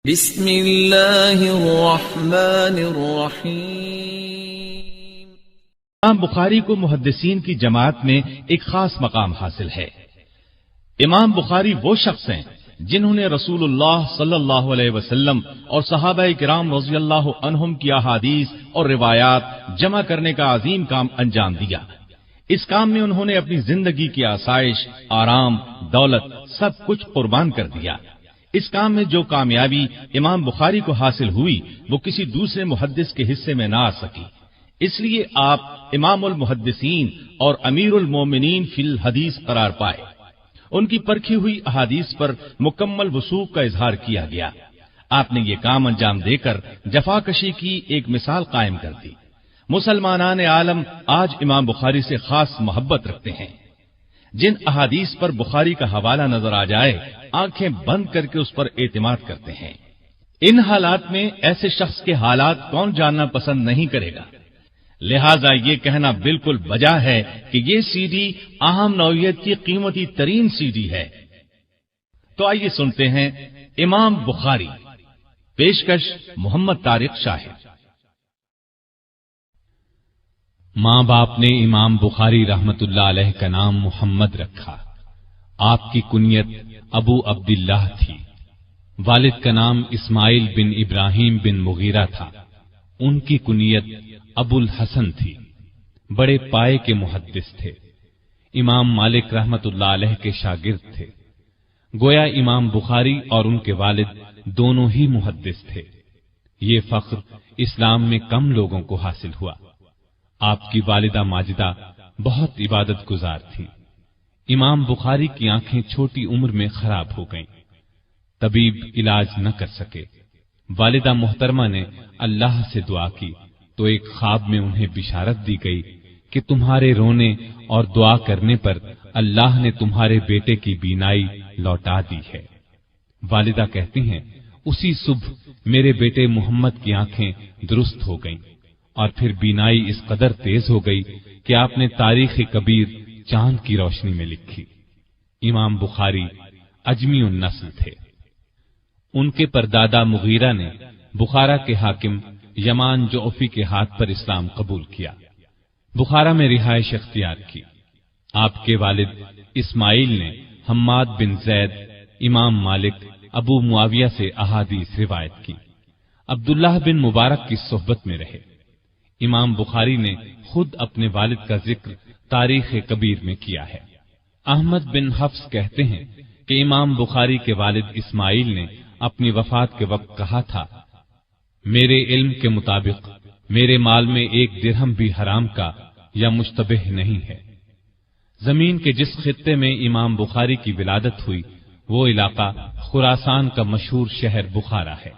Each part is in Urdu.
بسم اللہ الرحمن الرحیم۔ امام بخاری کو محدثین کی جماعت میں ایک خاص مقام حاصل ہے۔ امام بخاری وہ شخص ہیں جنہوں نے رسول اللہ صلی اللہ علیہ وسلم اور صحابہ کرام رضی اللہ عنہم کی احادیث اور روایات جمع کرنے کا عظیم کام انجام دیا۔ اس کام میں انہوں نے اپنی زندگی کی آسائش، آرام، دولت سب کچھ قربان کر دیا۔ اس کام میں جو کامیابی امام بخاری کو حاصل ہوئی وہ کسی دوسرے محدث کے حصے میں نہ آ سکی۔ اس لیے آپ امام المحدثین اور امیر المومنین فی الحدیث قرار پائے۔ ان کی پرکھی ہوئی احادیث پر مکمل وثوق کا اظہار کیا گیا۔ آپ نے یہ کام انجام دے کر جفاکشی کی ایک مثال قائم کر دی۔ مسلمانان عالم آج امام بخاری سے خاص محبت رکھتے ہیں۔ جن احادیث پر بخاری کا حوالہ نظر آ جائے آنکھیں بند کر کے اس پر اعتماد کرتے ہیں۔ ان حالات میں ایسے شخص کے حالات کون جاننا پسند نہیں کرے گا؟ لہذا یہ کہنا بالکل بجا ہے کہ یہ سی ڈی اہم نوعیت کی قیمتی ترین سی ڈی ہے۔ تو آئیے سنتے ہیں امام بخاری، پیشکش محمد طارق شاہد۔ ماں باپ نے امام بخاری رحمت اللہ علیہ کا نام محمد رکھا۔ آپ کی کنیت ابو عبداللہ تھی۔ والد کا نام اسماعیل بن ابراہیم بن مغیرہ تھا۔ ان کی کنیت ابو الحسن تھی۔ بڑے پائے کے محدث تھے۔ امام مالک رحمت اللہ علیہ کے شاگرد تھے۔ گویا امام بخاری اور ان کے والد دونوں ہی محدث تھے۔ یہ فخر اسلام میں کم لوگوں کو حاصل ہوا۔ آپ کی والدہ ماجدہ بہت عبادت گزار تھی۔ امام بخاری کی آنکھیں چھوٹی عمر میں خراب ہو گئیں۔ طبیب علاج نہ کر سکے۔ والدہ محترمہ نے اللہ سے دعا کی تو ایک خواب میں انہیں بشارت دی گئی کہ تمہارے رونے اور دعا کرنے پر اللہ نے تمہارے بیٹے کی بینائی لوٹا دی ہے۔ والدہ کہتی ہیں اسی صبح میرے بیٹے محمد کی آنکھیں درست ہو گئیں اور پھر بینائی اس قدر تیز ہو گئی کہ آپ نے تاریخ کبیر چاند کی روشنی میں لکھی۔ امام بخاری اجمی النسل تھے۔ ان کے پردادا مغیرہ نے بخارا کے حاکم یمان جعفی کے ہاتھ پر اسلام قبول کیا۔ بخارا میں رہائش اختیار کی۔ آپ کے والد اسماعیل نے حماد بن زید، امام مالک، ابو معاویہ سے احادیث روایت کی۔ عبداللہ بن مبارک کی صحبت میں رہے۔ امام بخاری نے خود اپنے والد کا ذکر تاریخ کبیر میں کیا ہے۔ احمد بن حفص کہتے ہیں کہ امام بخاری کے والد اسماعیل نے اپنی وفات کے وقت کہا تھا، میرے علم کے مطابق میرے مال میں ایک درہم بھی حرام کا یا مشتبہ نہیں ہے۔ زمین کے جس خطے میں امام بخاری کی ولادت ہوئی وہ علاقہ خراسان کا مشہور شہر بخارا ہے۔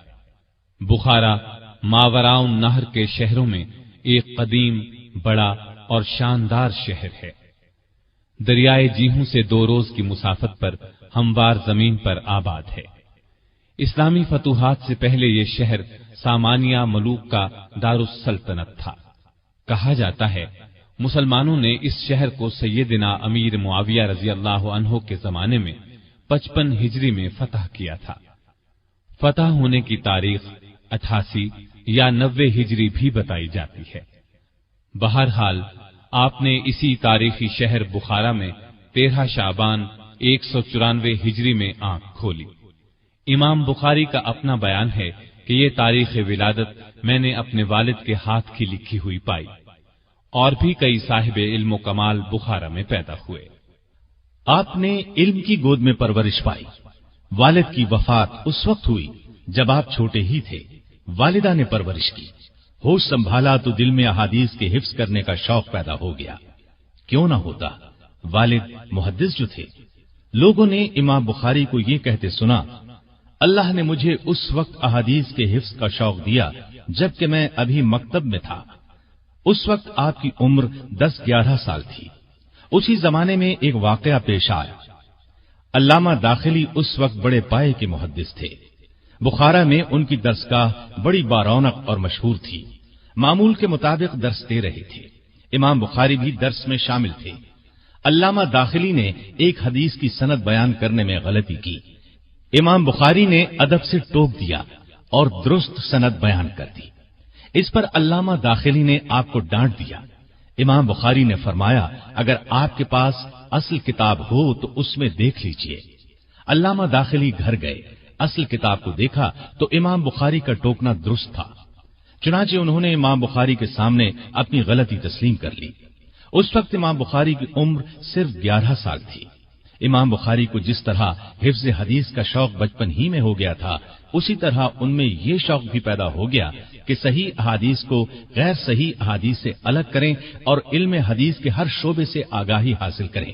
بخارا ماوراء النہر کے شہروں میں ایک قدیم، بڑا اور شاندار شہر ہے۔ دریائے جیہوں سے 2 روز کی مسافت پر ہموار زمین پر آباد ہے۔ اسلامی فتوحات سے پہلے یہ شہر سامانیہ ملوک کا دارالسلطنت تھا۔ کہا جاتا ہے مسلمانوں نے اس شہر کو سیدنا امیر معاویہ رضی اللہ عنہ کے زمانے میں 55 ہجری میں فتح کیا تھا۔ فتح ہونے کی تاریخ 88 یا 90 ہجری بھی بتائی جاتی ہے۔ بہرحال آپ نے اسی تاریخی شہر بخارا میں 13 شعبان 194 ہجری میں آنکھ کھولی۔ امام بخاری کا اپنا بیان ہے کہ یہ تاریخ ولادت میں نے اپنے والد کے ہاتھ کی لکھی ہوئی پائی۔ اور بھی کئی صاحب علم و کمال بخارا میں پیدا ہوئے۔ آپ نے علم کی گود میں پرورش پائی۔ والد کی وفات اس وقت ہوئی جب آپ چھوٹے ہی تھے۔ والدہ نے پرورش کی۔ ہوش سنبھالا تو دل میں احادیث کے حفظ کرنے کا شوق پیدا ہو گیا۔ کیوں نہ ہوتا؟ والد محدث جو تھے۔ لوگوں نے امام بخاری کو یہ کہتے سنا، اللہ نے مجھے اس وقت احادیث کے حفظ کا شوق دیا جبکہ میں ابھی مکتب میں تھا۔ اس وقت آپ کی عمر 10-11 سال تھی۔ اسی زمانے میں ایک واقعہ پیش آیا۔ علامہ داخلی اس وقت بڑے پائے کے محدث تھے۔ بخارا میں ان کی درسگاہ بڑی بارونق اور مشہور تھی۔ معمول کے مطابق درس دے رہے تھے۔ امام بخاری بھی درس میں شامل تھے۔ علامہ داخلی نے ایک حدیث کی سند بیان کرنے میں غلطی کی۔ امام بخاری نے ادب سے ٹوک دیا اور درست سند بیان کر دی۔ اس پر علامہ داخلی نے آپ کو ڈانٹ دیا۔ امام بخاری نے فرمایا اگر آپ کے پاس اصل کتاب ہو تو اس میں دیکھ لیجئے۔ علامہ داخلی گھر گئے، اصل کتاب کو دیکھا تو امام بخاری کا ٹوکنا درست تھا۔ چنانچہ انہوں نے امام بخاری کے سامنے اپنی غلطی تسلیم کر لی۔ اس وقت امام بخاری کی عمر صرف 11 سال تھی۔ امام بخاری کو جس طرح حفظ حدیث کا شوق بچپن ہی میں ہو گیا تھا، اسی طرح ان میں یہ شوق بھی پیدا ہو گیا کہ صحیح احادیث کو غیر صحیح احادیث سے الگ کریں اور علم حدیث کے ہر شعبے سے آگاہی حاصل کریں۔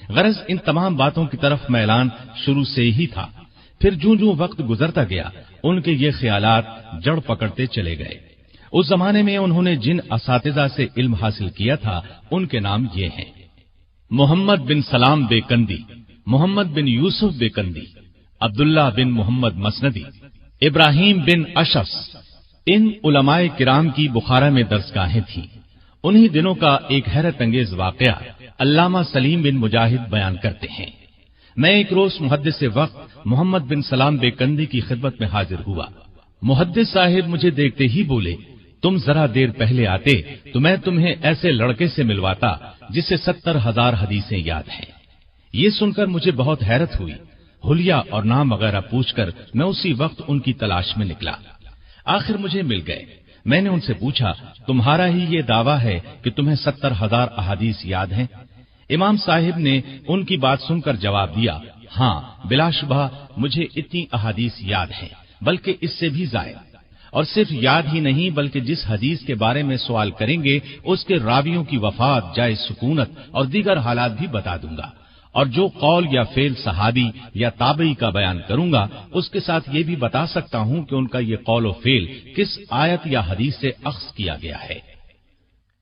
غرض ان تمام باتوں کی طرف میلان شروع سے ہی تھا۔ پھر جوں جوں وقت گزرتا گیا ان کے یہ خیالات جڑ پکڑتے چلے گئے۔ اس زمانے میں انہوں نے جن اساتذہ سے علم حاصل کیا تھا ان کے نام یہ ہیں: محمد بن سلام بیکندی، محمد بن یوسف بیکندی، عبداللہ بن محمد مسندی، ابراہیم بن اشعث۔ ان علماء کرام کی بخارا میں درسگاہیں تھیں۔ انہی دنوں کا ایک حیرت انگیز واقعہ علامہ سلیم بن مجاہد بیان کرتے ہیں۔ میں ایک روز محدث وقت محمد بن سلام بیکندی کی خدمت میں حاضر ہوا۔ محدث صاحب مجھے دیکھتے ہی بولے، تم ذرا دیر پہلے آتے تو میں تمہیں ایسے لڑکے سے ملواتا جسے 70,000 حدیثیں یاد ہیں۔ یہ سن کر مجھے بہت حیرت ہوئی۔ حلیہ اور نام وغیرہ پوچھ کر میں اسی وقت ان کی تلاش میں نکلا۔ آخر مجھے مل گئے۔ میں نے ان سے پوچھا، تمہارا ہی یہ دعویٰ ہے کہ تمہیں 70,000 احادیث یاد ہیں؟ امام صاحب نے ان کی بات سن کر جواب دیا، ہاں بلا شبہ مجھے اتنی احادیث یاد ہیں، بلکہ اس سے بھی زائد۔ اور صرف یاد ہی نہیں بلکہ جس حدیث کے بارے میں سوال کریں گے اس کے راویوں کی وفات، جائے سکونت اور دیگر حالات بھی بتا دوں گا، اور جو قول یا فعل صحابی یا تابعی کا بیان کروں گا اس کے ساتھ یہ بھی بتا سکتا ہوں کہ ان کا یہ قول و فعل کس آیت یا حدیث سے اخذ کیا گیا ہے۔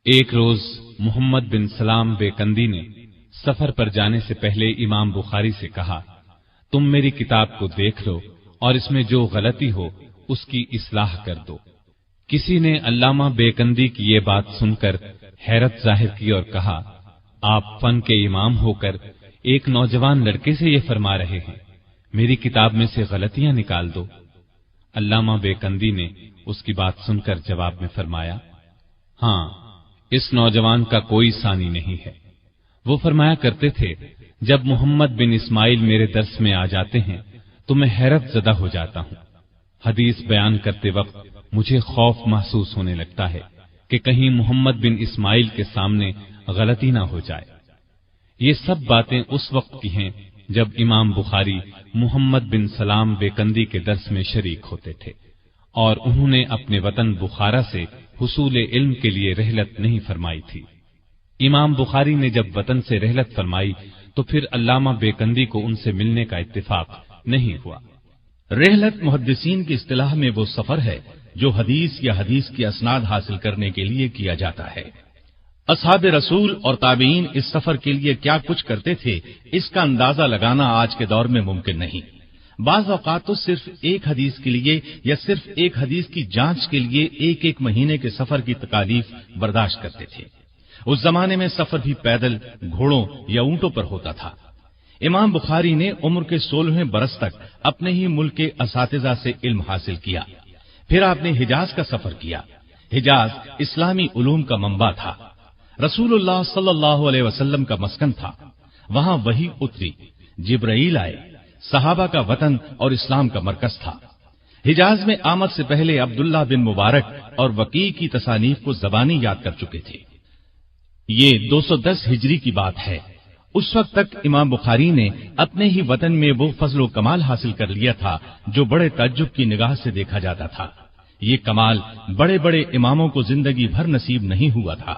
ایک روز محمد بن سلام بیکندی نے سفر پر جانے سے پہلے امام بخاری سے کہا، تم میری کتاب کو دیکھ لو اور اس میں جو غلطی ہو اس کی اصلاح کر دو۔ کسی نے علامہ بیکندی کی یہ بات سن کر حیرت ظاہر کی اور کہا، آپ فن کے امام ہو کر ایک نوجوان لڑکے سے یہ فرما رہے ہیں، میری کتاب میں سے غلطیاں نکال دو۔ علامہ بیکندی نے اس کی بات سن کر جواب میں فرمایا، ہاں اس نوجوان کا کوئی ثانی نہیں ہے۔ وہ فرمایا کرتے تھے، جب محمد بن اسماعیل میرے درس میں آ جاتے ہیں تو میں حیرت زدہ ہو جاتا ہوں۔ حدیث بیان کرتے وقت مجھے خوف محسوس ہونے لگتا ہے کہ کہیں محمد بن اسماعیل کے سامنے غلطی نہ ہو جائے۔ یہ سب باتیں اس وقت کی ہیں جب امام بخاری محمد بن سلام بیکندی کے درس میں شریک ہوتے تھے، اور انہوں نے اپنے وطن بخارا سے حصول علم کے لیے رحلت نہیں فرمائی تھی۔ امام بخاری نے جب وطن سے رحلت فرمائی تو پھر علامہ بیکندی کو ان سے ملنے کا اتفاق نہیں ہوا۔ رحلت محدثین کی اصطلاح میں وہ سفر ہے جو حدیث یا حدیث کی اسناد حاصل کرنے کے لیے کیا جاتا ہے۔ اصحاب رسول اور تابعین اس سفر کے لیے کیا کچھ کرتے تھے اس کا اندازہ لگانا آج کے دور میں ممکن نہیں۔ بعض اوقات تو صرف ایک حدیث کے لیے یا صرف ایک حدیث کی جانچ کے لیے ایک ایک مہینے کے سفر کی تکالیف برداشت کرتے تھے۔ اس زمانے میں سفر بھی پیدل، گھوڑوں یا اونٹوں پر ہوتا تھا۔ امام بخاری نے عمر کے 16ویں برس تک اپنے ہی ملک کے اساتذہ سے علم حاصل کیا۔ پھر آپ نے حجاز کا سفر کیا۔ حجاز اسلامی علوم کا منبع تھا، رسول اللہ صلی اللہ علیہ وسلم کا مسکن تھا۔ وہاں وحی اتری، جبرائیل آئے، صحابہ کا وطن اور اسلام کا مرکز تھا۔ حجاز میں آمد سے پہلے عبداللہ بن مبارک اور وقیع کی تصانیف کو زبانی یاد کر چکے تھے۔ یہ 210 ہجری کی بات ہے۔ اس وقت تک امام بخاری نے اپنے ہی وطن میں وہ فضل و کمال حاصل کر لیا تھا جو بڑے تعجب کی نگاہ سے دیکھا جاتا تھا۔ یہ کمال بڑے بڑے اماموں کو زندگی بھر نصیب نہیں ہوا تھا۔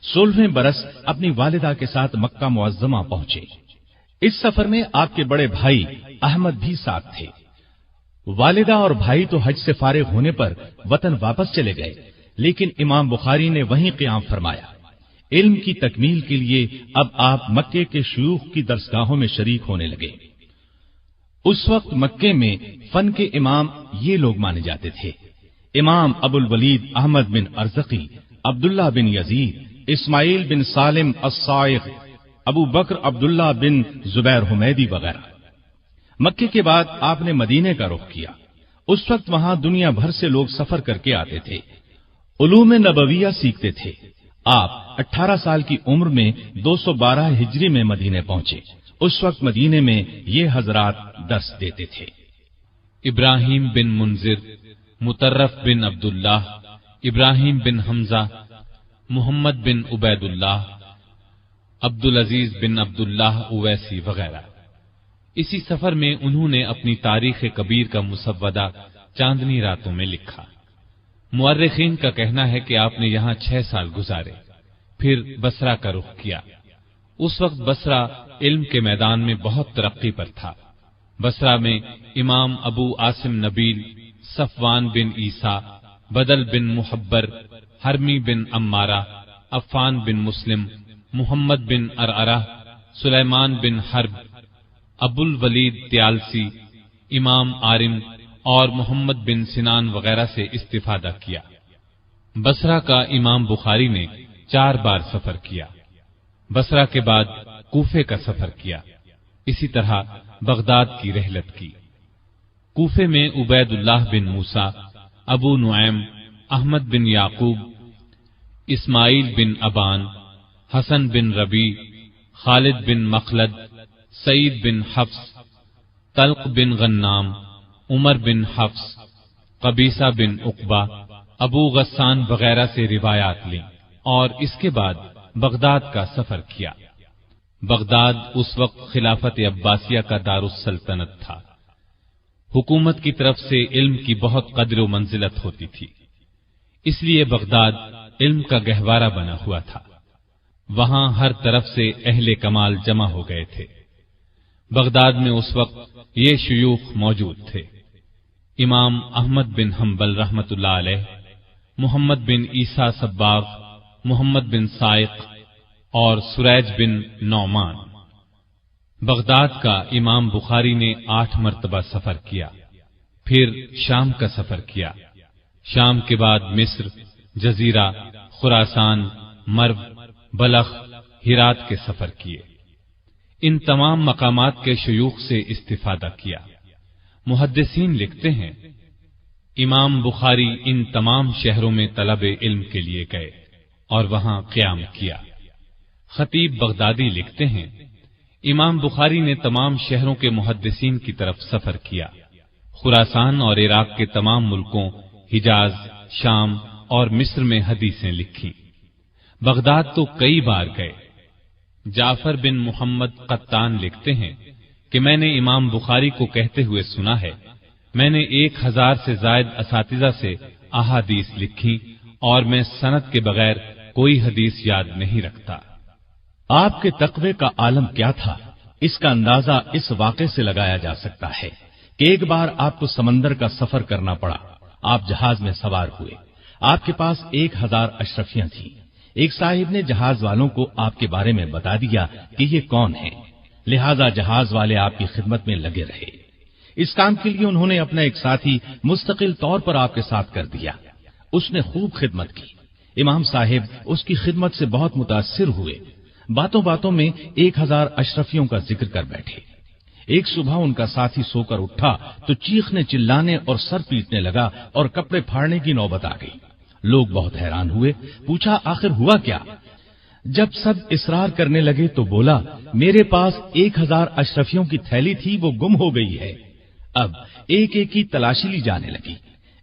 16ویں برس اپنی والدہ کے ساتھ مکہ معظمہ پہنچے۔ اس سفر میں آپ کے بڑے بھائی احمد بھی ساتھ تھے۔ والدہ اور بھائی تو حج سے فارغ ہونے پر وطن واپس چلے گئے، لیکن امام بخاری نے وہیں قیام فرمایا۔ علم کی تکمیل کے لیے اب آپ مکے کے شیوخ کی درسگاہوں میں شریک ہونے لگے۔ اس وقت مکے میں فن کے امام یہ لوگ مانے جاتے تھے: امام ابو الولید احمد بن ارزقی، عبداللہ بن یزید، اسماعیل بن سالم الصائغ، ابو بکر عبداللہ بن زبیر حمیدی وغیرہ۔ مکے کے بعد آپ نے مدینے کا رخ کیا۔ اس وقت وہاں دنیا بھر سے لوگ سفر کر کے آتے تھے، علوم نبویہ سیکھتے تھے۔ آپ 18 سال کی عمر میں 212 ہجری میں مدینے پہنچے۔ اس وقت مدینے میں یہ حضرات درس دیتے تھے۔ ابراہیم بن منذر، مطرف بن عبداللہ، ابراہیم بن حمزہ، محمد بن عبید اللہ، عبدالعزیز بن عبداللہ اویسی وغیرہ۔ اسی سفر میں انہوں نے اپنی تاریخ کبیر کا مسودہ چاندنی راتوں میں لکھا۔ مورخین کا کہنا ہے کہ آپ نے یہاں 6 سال گزارے، پھر بصرہ کا رخ کیا۔ اس وقت بصرہ علم کے میدان میں بہت ترقی پر تھا۔ بصرہ میں امام ابو عاصم نبیل، صفوان بن عیسیٰ، بدل بن محبر، حرمی بن عمارہ، عفان بن مسلم، محمد بن ارعرہ، سلیمان بن حرب، ابو الولید تیالسی، امام عارم اور محمد بن سنان وغیرہ سے استفادہ کیا۔ بصرہ کا امام بخاری نے 4 بار سفر کیا۔ بصرہ کے بعد کوفے کا سفر کیا، اسی طرح بغداد کی رحلت کی۔ کوفے میں عبید اللہ بن موسیٰ، ابو نعیم، احمد بن یعقوب، اسماعیل بن ابان، حسن بن ربیع، خالد بن مخلد، سعید بن حفص، طلق بن غنام، عمر بن حفص، قبیصہ بن عقبہ، ابو غسان وغیرہ سے روایات لیں، اور اس کے بعد بغداد کا سفر کیا۔ بغداد اس وقت خلافت عباسیہ کا دارالسلطنت تھا۔ حکومت کی طرف سے علم کی بہت قدر و منزلت ہوتی تھی، اس لیے بغداد علم کا گہوارہ بنا ہوا تھا۔ وہاں ہر طرف سے اہل کمال جمع ہو گئے تھے۔ بغداد میں اس وقت یہ شیوخ موجود تھے: امام احمد بن حنبل رحمۃ اللہ علیہ، محمد بن عیسیٰ صباغ، محمد بن سائق اور سریج بن نعمان۔ بغداد کا امام بخاری نے 8 مرتبہ سفر کیا، پھر شام کا سفر کیا۔ شام کے بعد مصر، جزیرہ، خراسان، مرو، بلخ، ہرات کے سفر کیے۔ ان تمام مقامات کے شیوخ سے استفادہ کیا۔ محدثین لکھتے ہیں امام بخاری ان تمام شہروں میں طلب علم کے لیے گئے اور وہاں قیام کیا۔ خطیب بغدادی لکھتے ہیں امام بخاری نے تمام شہروں کے محدثین کی طرف سفر کیا۔ خراسان اور عراق کے تمام ملکوں، حجاز، شام اور مصر میں حدیثیں لکھی۔ بغداد تو کئی بار گئے۔ جعفر بن محمد قطان لکھتے ہیں کہ میں نے امام بخاری کو کہتے ہوئے سنا ہے، میں نے 1000 سے زائد اساتذہ سے احادیث لکھی اور میں سند کے بغیر کوئی حدیث یاد نہیں رکھتا۔ آپ کے تقوی کا عالم کیا تھا، اس کا اندازہ اس واقعے سے لگایا جا سکتا ہے کہ ایک بار آپ کو سمندر کا سفر کرنا پڑا۔ آپ جہاز میں سوار ہوئے، آپ کے پاس 1000 اشرفیاں تھیں۔ ایک صاحب نے جہاز والوں کو آپ کے بارے میں بتا دیا کہ یہ کون ہے، لہذا جہاز والے آپ کی خدمت میں لگے رہے۔ اس کام کے لیے انہوں نے اپنا ایک ساتھی مستقل طور پر آپ کے ساتھ کر دیا۔ اس نے خوب خدمت کی۔ امام صاحب اس کی خدمت سے بہت متاثر ہوئے۔ باتوں باتوں میں 1000 اشرفیوں کا ذکر کر بیٹھے۔ ایک صبح ان کا ساتھی سو کر اٹھا تو چیخنے چلانے اور سر پیٹنے لگا اور کپڑے پھاڑنے کی نوبت آ گئی۔ لوگ بہت حیران ہوئے، پوچھا آخر ہوا کیا؟ جب سب اصرار کرنے لگے تو بولا میرے پاس 1000 اشرفیوں کی تھیلی تھی، وہ گم ہو گئی ہے۔ اب ایک ایک کی تلاشی لی جانے لگی۔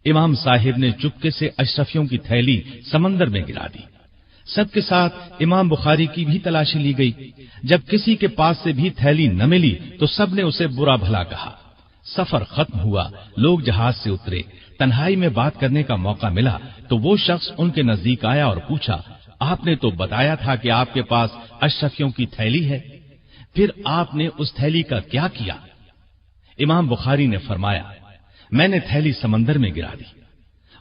امام صاحب نے چپکے سے اشرفیوں کی تھیلی سمندر میں گرا دی۔ سب کے ساتھ امام بخاری کی بھی تلاشی لی گئی۔ جب کسی کے پاس سے بھی تھیلی نہ ملی تو سب نے اسے برا بھلا کہا۔ سفر ختم ہوا، لوگ جہاز سے اترے۔ تنہائی میں بات کرنے کا موقع ملا تو وہ شخص ان کے نزدیک آیا اور پوچھا آپ نے تو بتایا تھا کہ آپ کے پاس اشرفیوں کی تھیلی ہے، پھر آپ نے اس تھیلی کا کیا کیا؟ امام بخاری نے فرمایا میں نے تھیلی سمندر میں گرا دی۔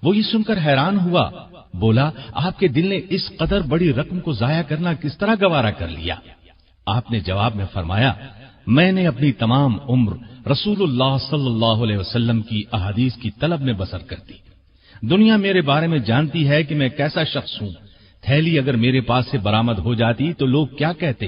وہ یہ سن کر حیران ہوا، بولا آپ کے دل نے اس قدر بڑی رقم کو ضائع کرنا کس طرح گوارا کر لیا؟ آپ نے جواب میں فرمایا میں نے اپنی تمام عمر رسول اللہ صلی اللہ علیہ وسلم کی احادیث کی طلب میں بسر کر دی۔ دنیا میرے بارے میں جانتی ہے کہ میں کیسا شخص ہوں۔ تھیلی اگر میرے پاس سے برآمد ہو جاتی تو لوگ کیا کہتے؟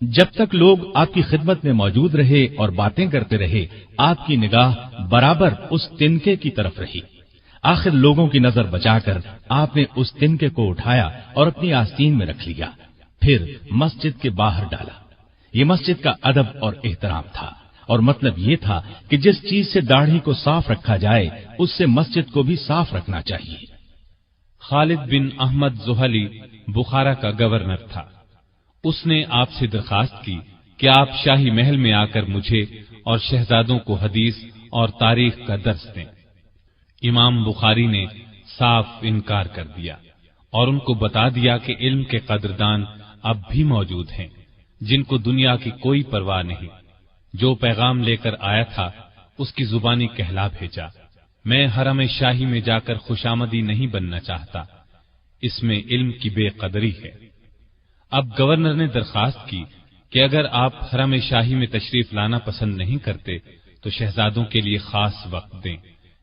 جب تک لوگ آپ کی خدمت میں موجود رہے اور باتیں کرتے رہے، آپ کی نگاہ برابر اس تنکے کی طرف رہی۔ آخر لوگوں کی نظر بچا کر آپ نے اس تنکے کو اٹھایا اور اپنی آستین میں رکھ لیا، پھر مسجد کے باہر ڈالا۔ یہ مسجد کا ادب اور احترام تھا، اور مطلب یہ تھا کہ جس چیز سے داڑھی کو صاف رکھا جائے اس سے مسجد کو بھی صاف رکھنا چاہیے۔ خالد بن احمد زحلی بخارا کا گورنر تھا۔ اس نے آپ سے درخواست کی کہ آپ شاہی محل میں آ کر مجھے اور شہزادوں کو حدیث اور تاریخ کا درس دیں۔ امام بخاری نے صاف انکار کر دیا اور ان کو بتا دیا کہ علم کے قدردان اب بھی موجود ہیں جن کو دنیا کی کوئی پرواہ نہیں۔ جو پیغام لے کر آیا تھا اس کی زبانی کہلا بھیجا۔ میں حرم شاہی میں جا کر خوشامدی نہیں بننا چاہتا، اس میں علم کی بے قدری ہے۔ اب گورنر نے درخواست کی کہ اگر آپ حرم شاہی میں تشریف لانا پسند نہیں کرتے تو شہزادوں کے لیے خاص وقت دیں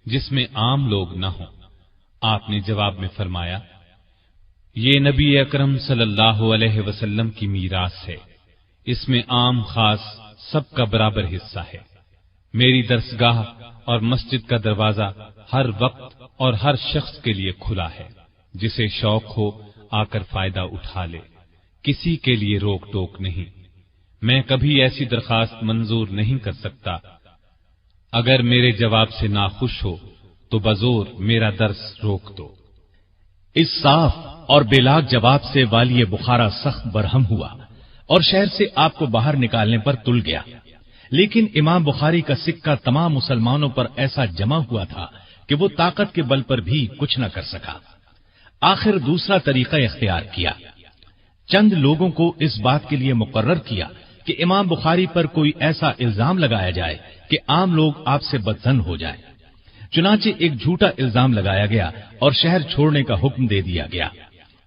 جس میں عام لوگ نہ ہوں۔ آپ نے جواب میں فرمایا، یہ نبی اکرم صلی اللہ علیہ وسلم کی میراث ہے، اس میں عام خاص سب کا برابر حصہ ہے۔ میری درسگاہ اور مسجد کا دروازہ ہر وقت اور ہر شخص کے لیے کھلا ہے، جسے شوق ہو آ کر فائدہ اٹھا لے، کسی کے لیے روک ٹوک نہیں۔ میں کبھی ایسی درخواست منظور نہیں کر سکتا۔ اگر میرے جواب سے ناخوش ہو تو بزور میرا درس روک دو۔ اس صاف اور بے لاگ جواب سے والی بخارا سخت برہم ہوا اور شہر سے آپ کو باہر نکالنے پر تل گیا، لیکن امام بخاری کا سکہ تمام مسلمانوں پر ایسا جمع ہوا تھا کہ وہ طاقت کے بل پر بھی کچھ نہ کر سکا۔ آخر دوسرا طریقہ اختیار کیا، چند لوگوں کو اس بات کے لیے مقرر کیا کہ امام بخاری پر کوئی ایسا الزام لگایا جائے کہ عام لوگ آپ سے بدظن ہو جائیں۔ چنانچہ ایک جھوٹا الزام لگایا گیا اور شہر چھوڑنے کا حکم دے دیا گیا۔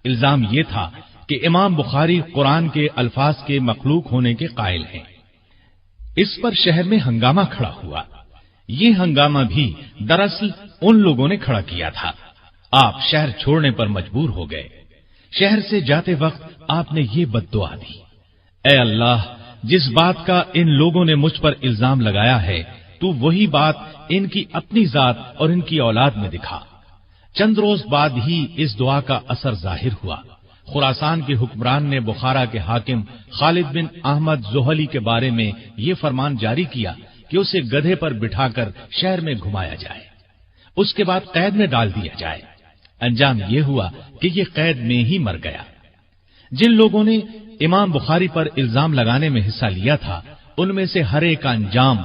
الزام یہ تھا کہ امام بخاری قرآن کے الفاظ کے مخلوق ہونے کے قائل ہیں۔ اس پر شہر میں ہنگامہ کھڑا ہوا۔ یہ ہنگامہ بھی دراصل ان لوگوں نے کھڑا کیا تھا۔ آپ شہر چھوڑنے پر مجبور ہو گئے۔ شہر سے جاتے وقت آپ نے یہ بد دعا دی، اے اللہ، جس بات کا ان لوگوں نے مجھ پر الزام لگایا ہے تو وہی بات ان کی اپنی ذات اور ان کی اولاد میں دکھا۔ چند روز بعد ہی اس دعا کا اثر ظاہر ہوا۔ خراسان کے حکمران نے بخارا کے حاکم خالد بن احمد زحلی کے بارے میں یہ فرمان جاری کیا کہ اسے گدھے پر بٹھا کر شہر میں گھمایا جائے، اس کے بعد قید میں ڈال دیا جائے۔ انجام یہ ہوا کہ یہ قید میں ہی مر گیا۔ جن لوگوں نے امام بخاری پر الزام لگانے میں حصہ لیا تھا ان میں سے ہر ایک کا انجام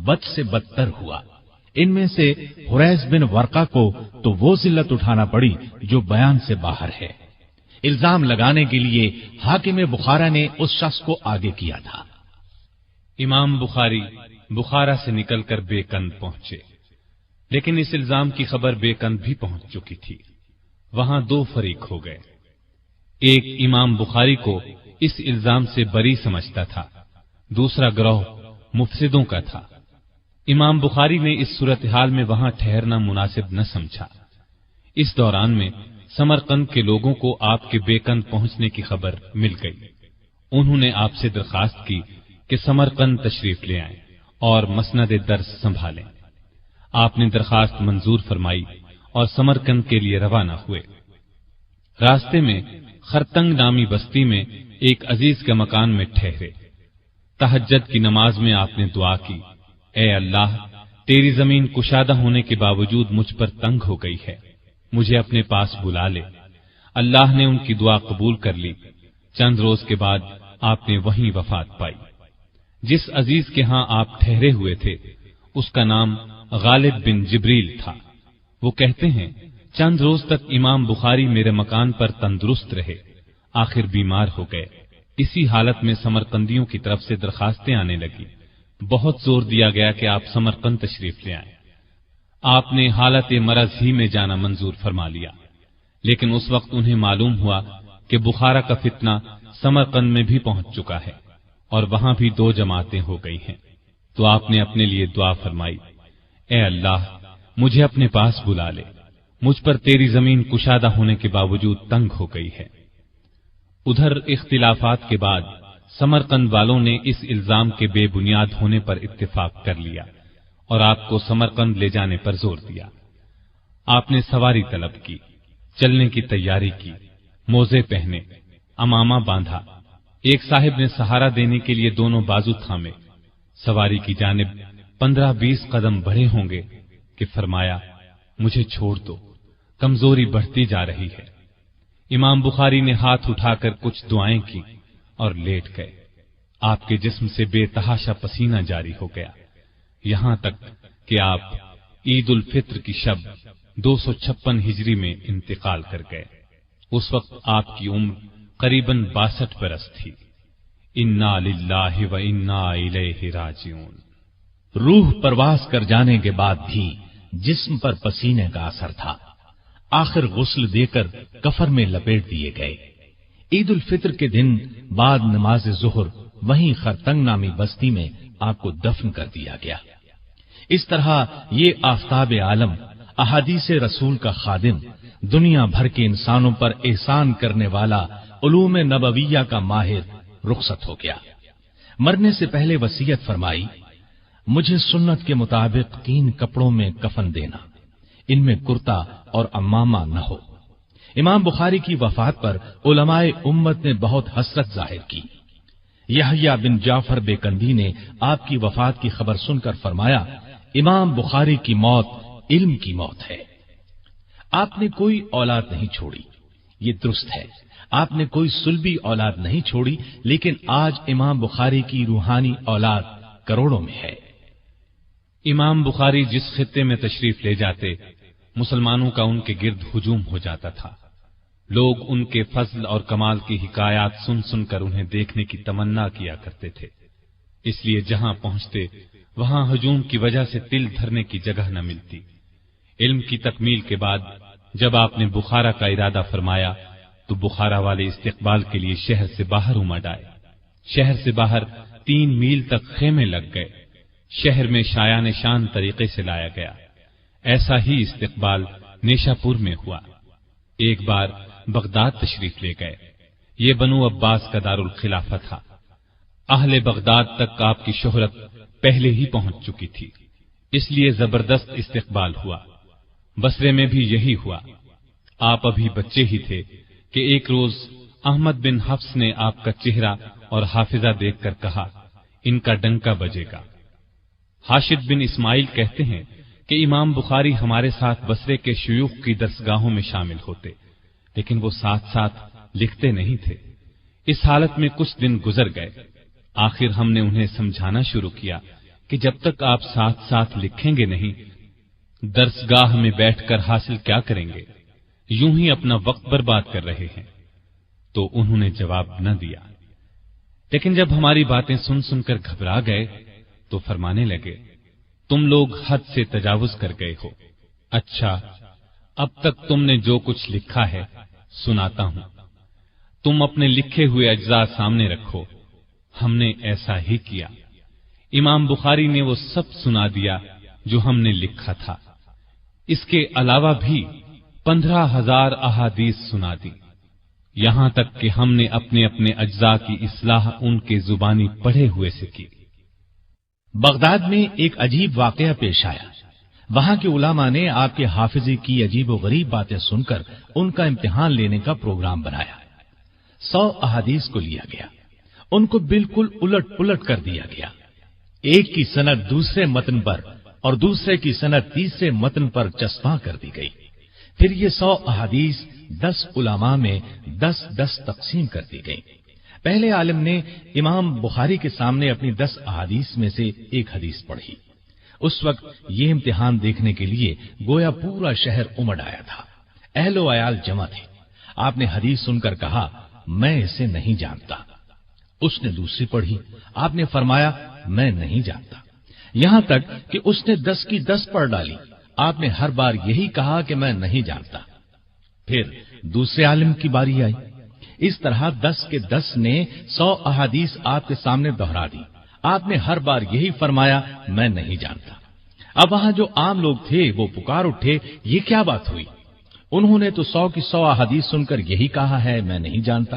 بد سے بدتر ہوا۔ ان میں سے حریث بن ورقہ کو تو وہ ذلت اٹھانا پڑی جو بیان سے باہر ہے۔ الزام لگانے کے لیے حاکم بخارا نے اس شخص کو آگے کیا تھا۔ امام بخاری بخارا سے نکل کر بیکند پہنچے، لیکن اس الزام کی خبر بیکند بھی پہنچ چکی تھی۔ وہاں دو فریق ہو گئے۔ ایک امام بخاری کو اس الزام سے بری سمجھتا تھا، دوسرا گروہ مفسدوں کا تھا۔ امام بخاری نے اس صورتحال میں وہاں ٹھہرنا مناسب نہ سمجھا۔ اس دوران میں سمرقند کے لوگوں کو آپ کے بیکند پہنچنے کی خبر مل گئی۔ انہوں نے آپ سے درخواست کی کہ سمرقند تشریف لے آئیں اور مسند درس سنبھالیں۔ آپ نے درخواست منظور فرمائی اور سمرقند کے لیے روانہ ہوئے۔ راستے میں خرتنگ نامی بستی میں ایک عزیز کے مکان میں ٹھہرے۔ تہجد کی نماز میں آپ نے دعا کی، اے اللہ، تیری زمین کشادہ ہونے کے باوجود مجھ پر تنگ ہو گئی ہے، مجھے اپنے پاس بلا لے۔ اللہ نے ان کی دعا قبول کر لی۔ چند روز کے بعد آپ نے وہیں وفات پائی۔ جس عزیز کے ہاں آپ ٹھہرے ہوئے تھے اس کا نام غالب بن جبریل تھا۔ وہ کہتے ہیں چند روز تک امام بخاری میرے مکان پر تندرست رہے، آخر بیمار ہو گئے۔ اسی حالت میں سمرقندیوں کی طرف سے درخواستیں آنے لگی۔ بہت زور دیا گیا کہ آپ سمرقند تشریف لے آئیں۔ آپ نے حالت مرض ہی میں جانا منظور فرما لیا، لیکن اس وقت انہیں معلوم ہوا کہ بخارا کا فتنہ سمرقند میں بھی پہنچ چکا ہے اور وہاں بھی دو جماعتیں ہو گئی ہیں۔ تو آپ نے اپنے لیے دعا فرمائی، اے اللہ، مجھے اپنے پاس بلا لے، مجھ پر تیری زمین کشادہ ہونے کے باوجود تنگ ہو گئی ہے۔ ادھر اختلافات کے بعد سمرقند والوں نے اس الزام کے بے بنیاد ہونے پر اتفاق کر لیا اور آپ کو سمرقند لے جانے پر زور دیا۔ آپ نے سواری طلب کی، چلنے کی تیاری کی، موزے پہنے، امامہ باندھا۔ ایک صاحب نے سہارا دینے کے لیے دونوں بازو تھامے، سواری کی جانب 15-20 قدم بڑھے ہوں گے کہ فرمایا، مجھے چھوڑ دو، کمزوری بڑھتی جا رہی ہے۔ امام بخاری نے ہاتھ اٹھا کر کچھ دعائیں کی اور لیٹ گئے۔ آپ کے جسم سے بے تحاشا پسینہ جاری ہو گیا، یہاں تک کہ آپ عید الفطر کی شب 256 ہجری میں انتقال کر گئے۔ اس وقت آپ کی عمر قریباً 62 برس تھی۔ انا للہ و انا الیہ راجعون۔ روح پرواز کر جانے کے بعد بھی جسم پر پسینے کا اثر تھا۔ آخر غسل دے کر کفر میں لپیٹ دیے گئے۔ عید الفطر کے دن بعد نماز ظہر وہیں خرتنگ نامی بستی میں آپ کو دفن کر دیا گیا۔ اس طرح یہ آفتاب عالم، احادیث رسول کا خادم، دنیا بھر کے انسانوں پر احسان کرنے والا، علوم نبویہ کا ماہر رخصت ہو گیا۔ مرنے سے پہلے وصیت فرمائی، مجھے سنت کے مطابق 3 کپڑوں میں کفن دینا، ان میں کرتا اور عمامہ نہ ہو۔ امام بخاری کی وفات پر علماء امت نے بہت حسرت ظاہر کی۔ یحییٰ بن جعفر بیکندی نے آپ کی وفات کی خبر سن کر فرمایا، امام بخاری کی موت علم کی موت ہے۔ آپ نے کوئی اولاد نہیں چھوڑی، یہ درست ہے، آپ نے کوئی سلبی اولاد نہیں چھوڑی، لیکن آج امام بخاری کی روحانی اولاد کروڑوں میں ہے۔ امام بخاری جس خطے میں تشریف لے جاتے، مسلمانوں کا ان کے گرد ہجوم ہو جاتا تھا۔ لوگ ان کے فضل اور کمال کی حکایات سن سن کر انہیں دیکھنے کی تمنا کیا کرتے تھے، اس لیے جہاں پہنچتے وہاں ہجوم کی وجہ سے تل دھرنے کی جگہ نہ ملتی۔ علم کی تکمیل کے بعد جب آپ نے بخارا کا ارادہ فرمایا تو بخارا والے استقبال کے لیے شہر سے باہر امڈ آئے۔ شہر سے باہر 3 میل تک خیمے لگ گئے۔ شہر میں شایان شان طریقے سے لایا گیا۔ ایسا ہی استقبال نیشا پور میں ہوا۔ ایک بار بغداد تشریف لے گئے۔ یہ بنو عباس کا دارالخلافہ تھا۔ اہل بغداد تک آپ کی شہرت پہلے ہی پہنچ چکی تھی، اس لیے زبردست استقبال ہوا۔ بصرے میں بھی یہی ہوا۔ آپ ابھی بچے ہی تھے کہ ایک روز احمد بن حفص نے آپ کا چہرہ اور حافظہ دیکھ کر کہا، ان کا ڈنکا بجے گا۔ حاشد بن اسماعیل کہتے ہیں کہ امام بخاری ہمارے ساتھ بصرے کے شیوخ کی درسگاہوں میں شامل ہوتے، لیکن وہ ساتھ ساتھ لکھتے نہیں تھے۔ اس حالت میں کچھ دن گزر گئے۔ آخر ہم نے انہیں سمجھانا شروع کیا کہ جب تک آپ ساتھ ساتھ لکھیں گے نہیں، درسگاہ میں بیٹھ کر حاصل کیا کریں گے؟ یوں ہی اپنا وقت برباد کر رہے ہیں۔ تو انہوں نے جواب نہ دیا، لیکن جب ہماری باتیں سن سن کر گھبرا گئے تو فرمانے لگے، تم لوگ حد سے تجاوز کر گئے ہو۔ اچھا، اب تک تم نے جو کچھ لکھا ہے سناتا ہوں، تم اپنے لکھے ہوئے اجزاء سامنے رکھو۔ ہم نے ایسا ہی کیا۔ امام بخاری نے وہ سب سنا دیا جو ہم نے لکھا تھا۔ اس کے علاوہ بھی 15,000 احادیث سنا دی، یہاں تک کہ ہم نے اپنے اپنے اجزاء کی اصلاح ان کے زبانی پڑھے ہوئے سے کی۔ بغداد میں ایک عجیب واقعہ پیش آیا۔ وہاں کے علماء نے آپ کے حافظے کی عجیب و غریب باتیں سن کر ان کا امتحان لینے کا پروگرام بنایا۔ 100 احادیث کو لیا گیا، ان کو بالکل الٹ پلٹ کر دیا گیا۔ ایک کی سند دوسرے متن پر اور دوسرے کی سند تیسرے متن پر چسپاں کر دی گئی۔ پھر یہ 100 احادیث 10 علماء میں 10-10 تقسیم کر دی گئی۔ پہلے عالم نے امام بخاری کے سامنے اپنی 10 احادیث میں سے ایک حدیث پڑھی۔ اس وقت یہ امتحان دیکھنے کے لیے گویا پورا شہر امڈ آیا تھا، اہل و عیال جمع تھے۔ آپ نے حدیث سن کر کہا، میں اسے نہیں جانتا۔ اس نے دوسری پڑھی، آپ نے فرمایا، میں نہیں جانتا۔ یہاں تک کہ اس نے 10 کی 10 پڑھ ڈالی۔ آپ نے ہر بار یہی کہا کہ میں نہیں جانتا۔ پھر دوسرے عالم کی باری آئی۔ اس طرح 10 کے 10 نے 100 احادیث آپ کے سامنے دہرا دی۔ آپ نے ہر بار یہی فرمایا، میں نہیں جانتا۔ اب وہاں جو عام لوگ تھے وہ پکار اٹھے، یہ کیا بات ہوئی؟ انہوں نے تو 100 کی 100 احادیث سن کر یہی کہا ہے، میں نہیں جانتا۔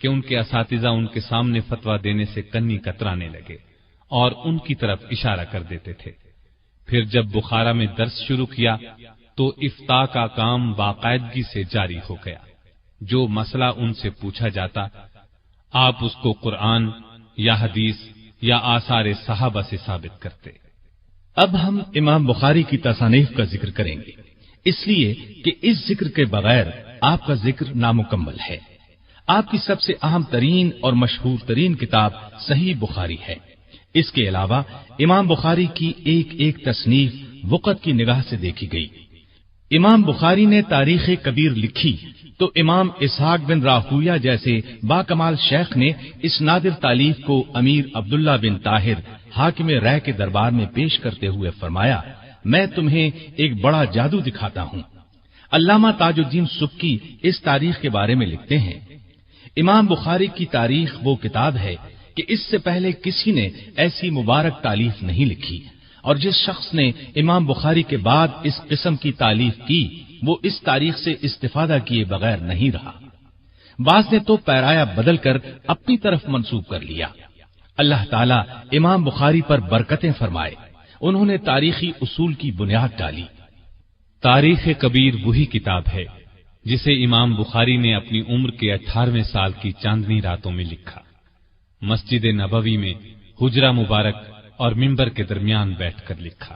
کہ ان کے اساتذہ ان کے سامنے فتویٰ دینے سے کنی کترانے لگے اور ان کی طرف اشارہ کر دیتے تھے۔ پھر جب بخارا میں درس شروع کیا تو افتاء کا کام باقاعدگی سے جاری ہو گیا۔ جو مسئلہ ان سے پوچھا جاتا آپ اس کو قرآن یا حدیث یا آثار صحابہ سے ثابت کرتے۔ اب ہم امام بخاری کی تصانیف کا ذکر کریں گے، اس لیے کہ اس ذکر کے بغیر آپ کا ذکر نامکمل ہے۔ آپ کی سب سے اہم ترین اور مشہور ترین کتاب صحیح بخاری ہے۔ اس کے علاوہ امام بخاری کی ایک ایک تصنیف وقت کی نگاہ سے دیکھی گئی۔ امام بخاری نے تاریخ کبیر لکھی تو امام اسحاق بن راہویہ جیسے باکمال شیخ نے اس نادر تالیف کو امیر عبداللہ بن طاہر حاکم رائے کے دربار میں پیش کرتے ہوئے فرمایا، میں تمہیں ایک بڑا جادو دکھاتا ہوں۔ علامہ تاج الدین سبکی اس تاریخ کے بارے میں لکھتے ہیں، امام بخاری کی تاریخ وہ کتاب ہے کہ اس سے پہلے کسی نے ایسی مبارک تالیف نہیں لکھی، اور جس شخص نے امام بخاری کے بعد اس قسم کی تالیف کی وہ اس تاریخ سے استفادہ کیے بغیر نہیں رہا۔ بعض نے تو پیرایا بدل کر اپنی طرف منسوب کر لیا۔ اللہ تعالیٰ امام بخاری پر برکتیں فرمائے، انہوں نے تاریخی اصول کی بنیاد ڈالی۔ تاریخ کبیر وہی کتاب ہے جسے امام بخاری نے اپنی عمر کے 18ویں سال کی چاندنی راتوں میں لکھا۔ مسجد نبوی میں حجرہ مبارک اور منبر کے درمیان بیٹھ کر لکھا۔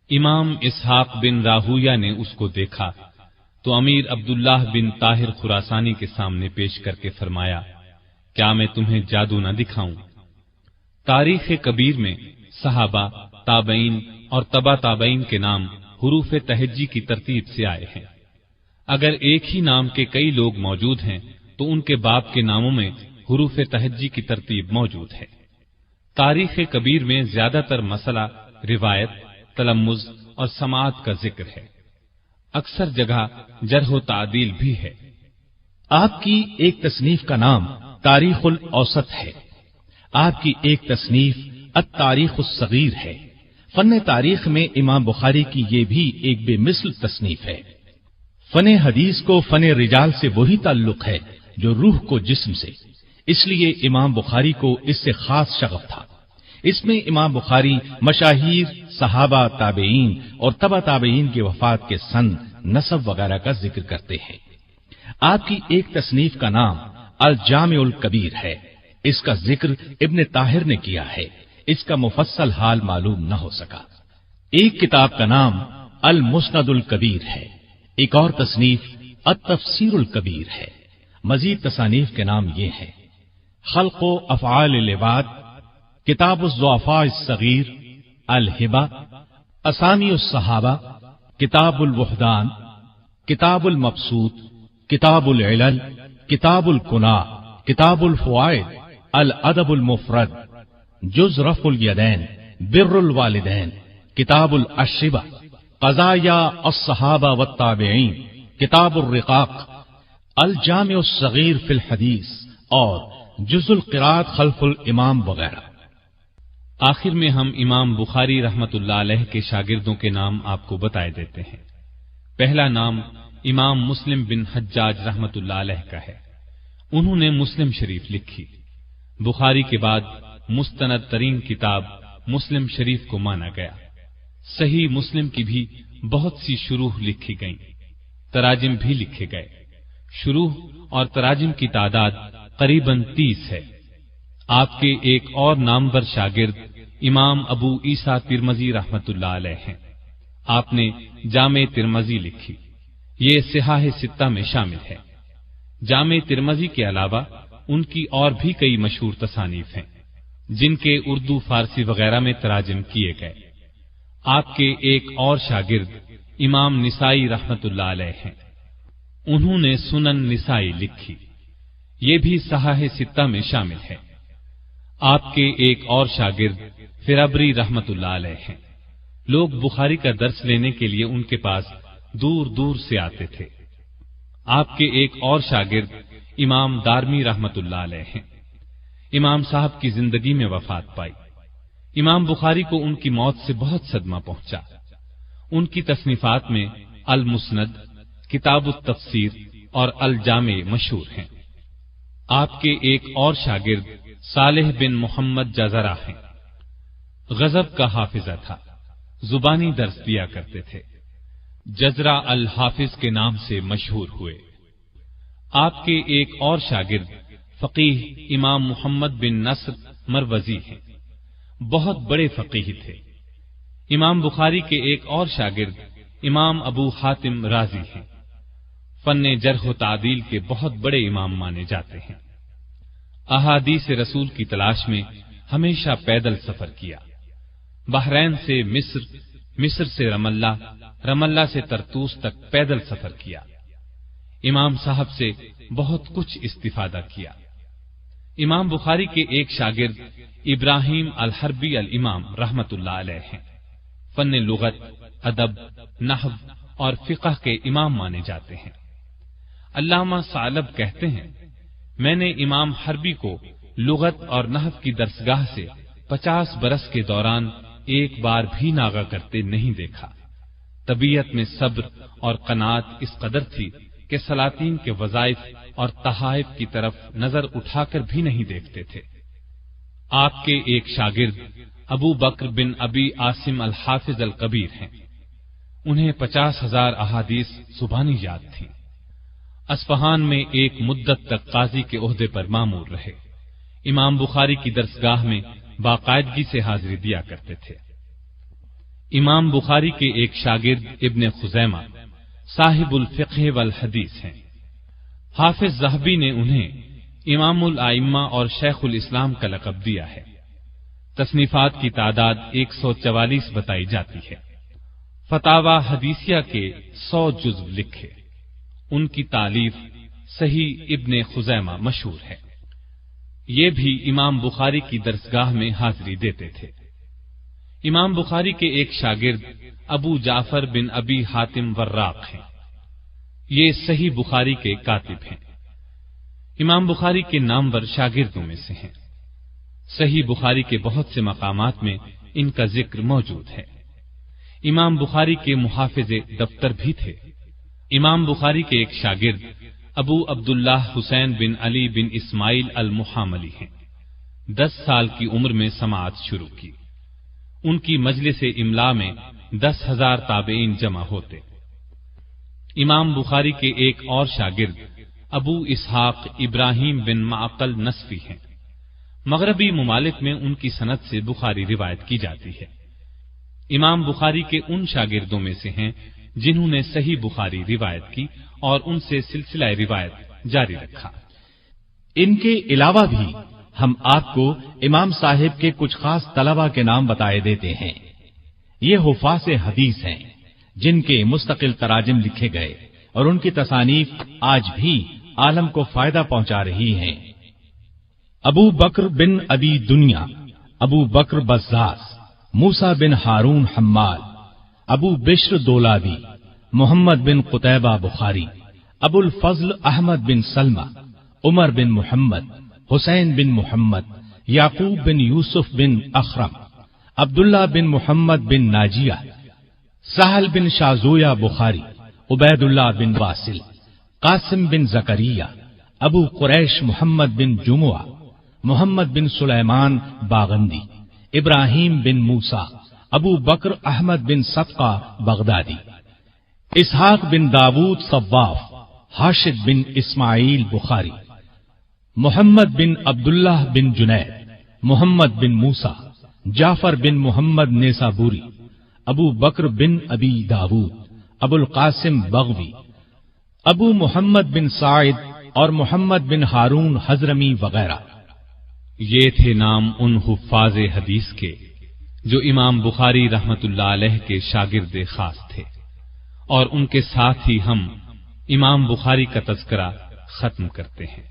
امام اسحاق بن راہویہ نے اس کو دیکھا تو امیر عبداللہ بن طاہر خراسانی کے سامنے پیش کر کے فرمایا، کیا میں تمہیں جادو نہ دکھاؤں؟ تاریخ کبیر میں صحابہ، تابعین اور تبع تابعین کے نام حروف تہجی کی ترتیب سے آئے ہیں۔ اگر ایک ہی نام کے کئی لوگ موجود ہیں تو ان کے باپ کے ناموں میں حروف تہجی کی ترتیب موجود ہے۔ تاریخ کبیر میں زیادہ تر مسئلہ روایت، تلمذ اور سماعت کا ذکر ہے، اکثر جگہ جرح و تعدیل بھی ہے۔ آپ کی ایک تصنیف کا نام تاریخ الاوسط ہے، آپ کی ایک تصنیف التاریخ الصغیر ہے۔ فن تاریخ میں امام بخاری کی یہ بھی ایک بے مثل تصنیف ہے۔ فن حدیث کو فن رجال سے وہی تعلق ہے جو روح کو جسم سے، اس لیے امام بخاری کو اس سے خاص شغف تھا۔ اس میں امام بخاری مشاہیر، صحابہ، تابعین اور تبع تابعین کی وفات کے سن، نسب وغیرہ کا ذکر کرتے ہیں۔ آپ کی ایک تصنیف کا نام الجامع الکبیر ہے، اس کا ذکر ابن طاہر نے کیا ہے، اس کا مفصل حال معلوم نہ ہو سکا۔ ایک کتاب کا نام المسند الکبیر ہے، ایک اور تصنیف التفسیر الکبیر ہے۔ مزید تصانیف کے نام یہ ہیں: خلق و افعال العباد، کتاب الضعفاء الصغیر، الہبہ، اسامی الصحابہ، کتاب الوحدان، کتاب المبسوط، کتاب العلل، کتاب الکناء، کتاب الفوائد، الادب المفرد، جز رفع الیدین، بر الوالدین، کتاب الاشربہ، قضایا الصحابہ والتابعین، کتاب الرقاق، الجامع الصغیر فی الحدیث اور جز القراءۃ خلف الامام وغیرہ۔ آخر میں ہم امام بخاری رحمت اللہ علیہ کے شاگردوں کے نام آپ کو بتائے دیتے ہیں۔ پہلا نام امام مسلم بن حجاج رحمت اللہ علیہ کا ہے۔ انہوں نے مسلم شریف لکھی۔ بخاری کے بعد مستند ترین کتاب مسلم شریف کو مانا گیا۔ صحیح مسلم کی بھی بہت سی شروح لکھی گئیں، تراجم بھی لکھے گئے۔ شروح اور تراجم کی تعداد قریباً 30 ہے۔ آپ کے ایک اور نامور شاگرد امام ابو عیسیٰ ترمذی رحمت اللہ علیہ ہیں۔ آپ نے جامع ترمذی لکھی، یہ صحاح ستہ میں شامل ہے۔ جامع ترمذی کے علاوہ ان کی اور بھی کئی مشہور تصانیف ہیں جن کے اردو، فارسی وغیرہ میں تراجم کیے گئے۔ آپ کے ایک اور شاگرد امام نسائی رحمت اللہ علیہ ہیں۔ انہوں نے سنن نسائی لکھی، یہ بھی صحاح ستہ میں شامل ہے۔ آپ کے ایک اور شاگرد فرابری رحمت اللہ علیہ ہیں۔ لوگ بخاری کا درس لینے کے لیے ان کے پاس دور دور سے آتے تھے۔ آپ کے ایک اور شاگرد امام دارمی رحمت اللہ علیہ ہیں۔ امام صاحب کی زندگی میں وفات پائی۔ امام بخاری کو ان کی موت سے بہت صدمہ پہنچا۔ ان کی تصنیفات میں المسند، کتاب التفسیر اور الجامع مشہور ہیں۔ آپ کے ایک اور شاگرد صالح بن محمد جزرہ ہیں۔ غضب کا حافظہ تھا، زبانی درس دیا کرتے تھے، جزرہ الحافظ کے نام سے مشہور ہوئے۔ آپ کے ایک اور شاگرد فقیہ امام محمد بن نصر مروزی ہیں، بہت بڑے فقیہ تھے۔ امام بخاری کے ایک اور شاگرد امام ابو حاتم رازی ہیں، فن جرح و تعدیل کے بہت بڑے امام مانے جاتے ہیں۔ احادیث رسول کی تلاش میں ہمیشہ پیدل سفر کیا، بحرین سے مصر، مصر سے رم اللہ سے طرطوس تک پیدل سفر کیا۔ امام صاحب سے بہت کچھ استفادہ کیا۔ امام بخاری کے ایک شاگرد ابراہیم الحربی الامام رحمت اللہ علیہ ہیں، فن لغت، ادب، نحو اور فقہ کے امام مانے جاتے ہیں۔ علامہ ثعلب کہتے ہیں، میں نے امام حربی کو لغت اور نحو کی درسگاہ سے 50 برس کے دوران ایک بار بھی ناغہ کرتے نہیں دیکھا۔ طبیعت میں صبر اور قناعت اس قدر تھی کہ سلاطین کے وظائف اور تحائف کی طرف نظر اٹھا کر بھی نہیں دیکھتے تھے۔ آپ کے ایک شاگرد ابو بکر بن ابی عاصم الحافظ الکبیر ہیں، انہیں 50,000 احادیث زبانی یاد تھیں۔ اصفہان میں ایک مدت تک قاضی کے عہدے پر مامور رہے، امام بخاری کی درسگاہ میں باقاعدگی سے حاضری دیا کرتے تھے۔ امام بخاری کے ایک شاگرد ابن خزیمہ صاحب الفقہ والحدیث ہیں۔ حافظ ذہبی نے انہیں امام الائمہ اور شیخ الاسلام کا لقب دیا ہے۔ تصنیفات کی تعداد 144 بتائی جاتی ہے۔ فتاوی حدیثیہ کے 100 جزو لکھے۔ ان کی تالیف صحیح ابن خزیمہ مشہور ہے۔ یہ بھی امام بخاری کی درسگاہ میں حاضری دیتے تھے۔ امام بخاری کے ایک شاگرد ابو جعفر بن ابی حاتم وراق ہیں، یہ صحیح بخاری کے کاتب ہیں۔ امام بخاری کے نامور شاگردوں میں سے ہیں۔ صحیح بخاری کے بہت سے مقامات میں ان کا ذکر موجود ہے۔ امام بخاری کے محافظ دفتر بھی تھے۔ امام بخاری کے ایک شاگرد ابو عبداللہ حسین بن علی بن اسماعیل المحاملی ہیں، 10 سال کی عمر میں سماعت شروع کی۔ ان کی مجلس املا میں 10,000 تابعین جمع ہوتے۔ امام بخاری کے ایک اور شاگرد ابو اسحاق ابراہیم بن معقل نصفی ہیں، مغربی ممالک میں ان کی سند سے بخاری روایت کی جاتی ہے۔ امام بخاری کے ان شاگردوں میں سے ہیں جنہوں نے صحیح بخاری روایت کی اور ان سے سلسلہ روایت جاری رکھا۔ ان کے علاوہ بھی ہم آپ کو امام صاحب کے کچھ خاص طلبہ کے نام بتائے دیتے ہیں۔ یہ حفاظ حدیث ہیں جن کے مستقل تراجم لکھے گئے اور ان کی تصانیف آج بھی عالم کو فائدہ پہنچا رہی ہیں۔ ابو بکر بن ابی دنیا، ابو بکر بزاز، موسیٰ بن ہارون حمال، ابو بشر دولابی، محمد بن قتیبہ بخاری، ابو الفضل احمد بن سلمہ، عمر بن محمد، حسین بن محمد، یعقوب بن یوسف بن اخرم، عبداللہ بن محمد بن ناجیہ، سہل بن شازویہ بخاری، عبید اللہ بن واصل، قاسم بن زکریہ، ابو قریش محمد بن جمعہ، محمد بن سلیمان باغندی، ابراہیم بن موسیٰ، ابو بکر احمد بن صدقہ بغدادی، اسحاق بن داود صواف، حاشد بن اسماعیل بخاری، محمد بن عبداللہ بن جنید، محمد بن موسیٰ، جعفر بن محمد نیسابوری، ابو بکر بن ابی داود، ابو القاسم بغوی، ابو محمد بن سعید اور محمد بن ہارون حضرمی وغیرہ۔ یہ تھے نام ان حفاظ حدیث کے جو امام بخاری رحمت اللہ علیہ کے شاگرد خاص تھے، اور ان کے ساتھ ہی ہم امام بخاری کا تذکرہ ختم کرتے ہیں۔